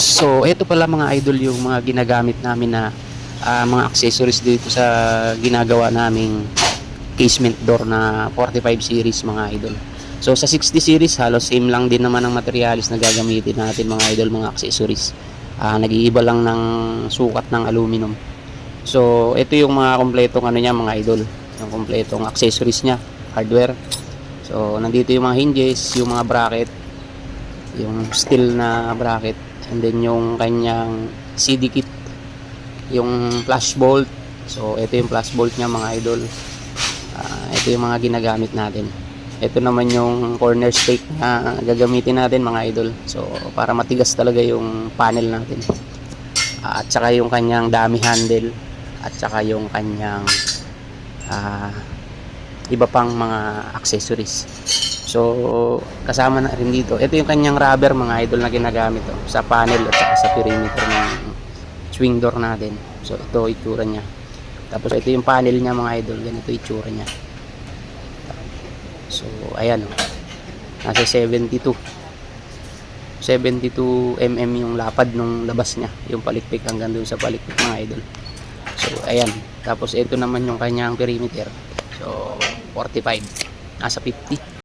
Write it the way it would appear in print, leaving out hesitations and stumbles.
So, ito pala mga idol yung mga ginagamit namin na mga accessories dito sa ginagawa naming casement door na 45 series mga idol. So, sa 60 series, halos same lang din naman ang materialis na gagamitin natin mga idol, mga accessories. Nag-iiba lang ng sukat ng aluminum. So, ito yung mga kompletong ano niya mga idol, yung kompletong accessories niya, hardware. So, nandito yung mga hinges, yung mga bracket, yung steel na bracket, and then yung kanyang CD kit, yung flash bolt. So ito yung flash bolt niya mga idol. Ito yung mga ginagamit natin. Ito naman yung corner stake na gagamitin natin mga idol, so para matigas talaga yung panel natin. At saka yung kanyang dummy handle, at saka yung kanyang iba pang mga accessories. So kasama na rin dito, ito yung kanyang rubber mga idol na ginagamit sa panel at saka sa perimeter ng swing door natin. So ito itsura niya. Tapos ito yung panel niya mga idol, ganito itsura niya. So ayan, nasa 72 mm yung lapad nung labas niya, yung palikpik hanggang doon sa palikpik mga idol. So ayan, tapos ito naman yung kanyang perimeter. So 45, nasa 50.